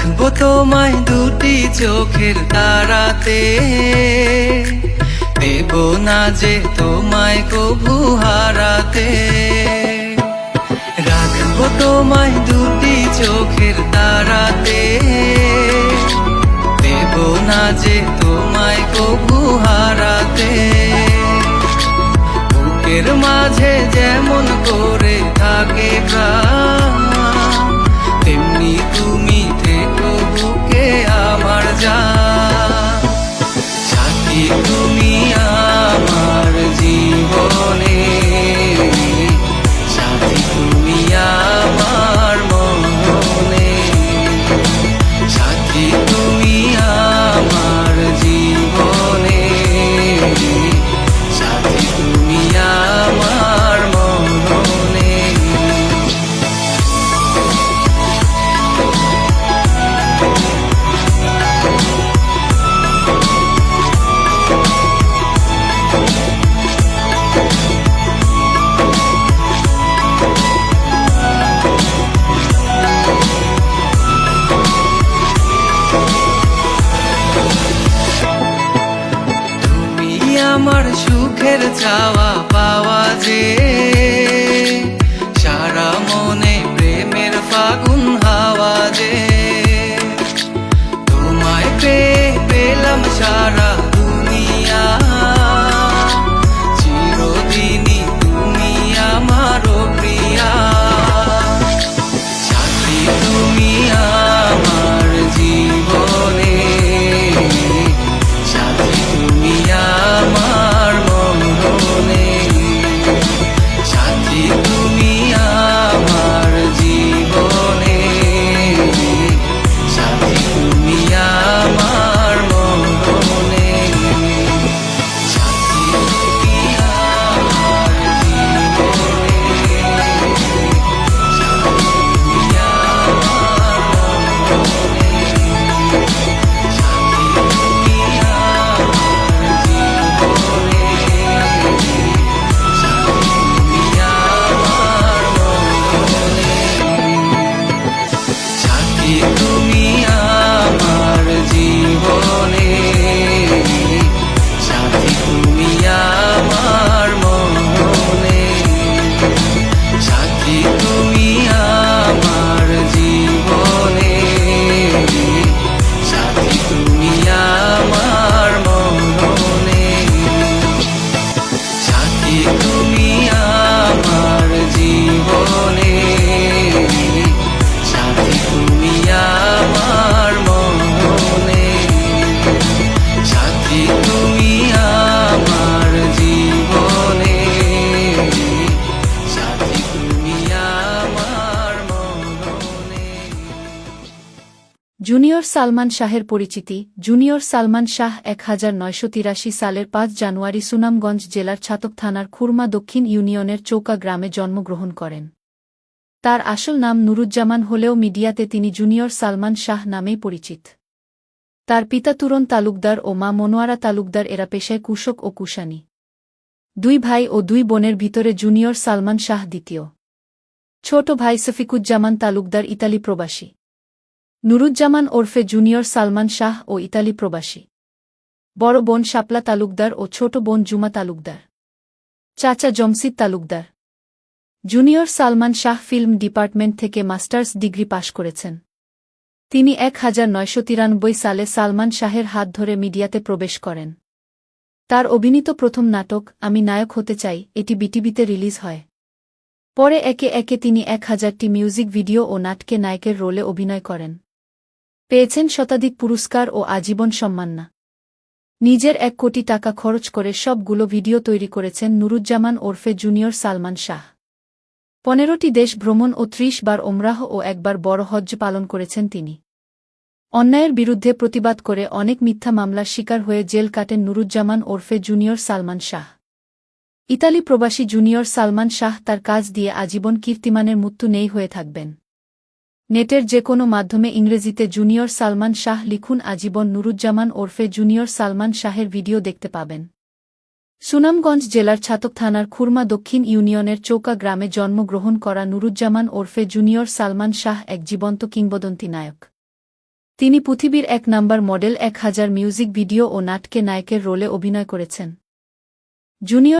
রাখবো তোমায় দুটি চোখের তারাতে, দেব না যে তোমায় কভু হারাতে। রাখবো তোমায় দুটি চোখের তারাতে, দেব না যে তোমায় কভু হারাতে। বুকের মাঝে যেমন করে থাকে প্রাণ, তেমনি তুমি থেকো বুকে আমার জান। সাথী তুমি আমার জীবনে, সাথী তুমি আমার মনে, সাথী তুমি আমার জীবনে, সাথী তুমি আমার মনে। আমার সুখের চাওয়া পাওয়া যে, সারা মনে প্রেমের ফাগুন হাওয়া যে। তোমায় পেয়ে পেলাম সারা দুনিয়া, চিরদিনই তুমি আমারও প্রিয়া। সাথী তুমি আমার জীবনে, সাথী তুমি আমার মনে, সাথী তুমি আমার জীবনে, সাথী তুমি আমার মনে, সাথী তুমি আমার জীবনে, সাথী তুমি আমার মনে, সাথী তুমি আমার জীবনে, সাথী তুমি আমার মনে, সাথী তুমি আমার জীবনে, সাথী তুমি আমার মনে, সাথী তুমি আমার জীবনে, সাথী তুমি আমার মনে, সাথী তুমি আমার জীবনে, সাথী তুমি আমার মনে, সাথী তুমি আমার জীবনে, সাথী তুমি আমার মনে। জুনিয়র সালমান শাহের পরিচিতি। জুনিয়র সালমান শাহ 1983 সালের 5 জানুয়ারি সুনামগঞ্জ জেলার ছাতক থানার খুরমা দক্ষিণ ইউনিয়নের চৌকা গ্রামে জন্মগ্রহণ করেন। তার আসল নাম নুরুজ্জামান হলেও মিডিয়াতে তিনি জুনিয়র সালমান শাহ নামেই পরিচিত। তার পিতা তুরন তালুকদার ও মা মনোয়ারা তালুকদার, এরা পেশায় কৃষক ও কুষাণী। 2 ভাই ও 2 বোনের ভিতরে জুনিয়র সালমান শাহ দ্বিতীয়। ছোট ভাই সফিকুজ্জামান তালুকদার ইতালি প্রবাসী। নুরুজ্জামান ওরফে জুনিয়র সালমান শাহ ও ইতালি প্রবাসী। বড় বোন শাপলা তালুকদার ও ছোট বোন জুমা তালুকদার। চাচা Jamshid Talukdar. Junior Salman Shah film department থেকে মাস্টার্স ডিগ্রি পাশ করেছেন। তিনি 1993 সালে সালমান শাহের হাত ধরে মিডিয়াতে প্রবেশ করেন। তার অভিনীত প্রথম নাটক আমি নায়ক হতে চাই এটি বিটিভিতে রিলিজ হয়। পরে একে একে তিনি 1000টি মিউজিক ভিডিও ও নাটকে নায়কের রোলে অভিনয় করেন। পেয়েছেন শতাধিক পুরস্কার ও আজীবন সম্মাননা। নিজের 1 কোটি টাকা খরচ করে সবগুলো ভিডিও তৈরি করেছেন নুরুজ্জামান ওরফে জুনিয়র সালমান শাহ। 15টি দেশ ভ্রমণ ও 30 বার ওমরাহ ও 1 বার বড় হজ্জ পালন করেছেন তিনি। অন্যায়ের বিরুদ্ধে প্রতিবাদ করে অনেক মিথ্যা মামলার শিকার হয়ে জেল কাটেন নুরুজ্জামান ওরফে জুনিয়র সালমান শাহ। ইতালি প্রবাসী জুনিয়র সালমান শাহ তার কাজ দিয়ে আজীবন কীর্তিমানের মৃত্যু নেই হয়ে থাকবেন। নেটের যে কোনো মাধ্যমে ইংরেজিতে জুনিয়র সালমান শাহ লিখুন, আজীবন নুরুজ্জামান ওরফে জুনিয়র সালমান শাহের ভিডিও দেখতে পাবেন। সুনামগঞ্জ জেলার ছাতক থানার খুরমা দক্ষিণ ইউনিয়নের চৌকা গ্রামে জন্মগ্রহণ করা নুরুজ্জামান ওরফে জুনিয়র সালমান শাহ এক জীবন্ত কিংবদন্তি নায়ক। তিনি পৃথিবীর ১ নাম্বার মডেল ১০০০ মিউজিক ভিডিও ও নাটকে নায়কের রোলে অভিনয় করেছেন। জুনিয়র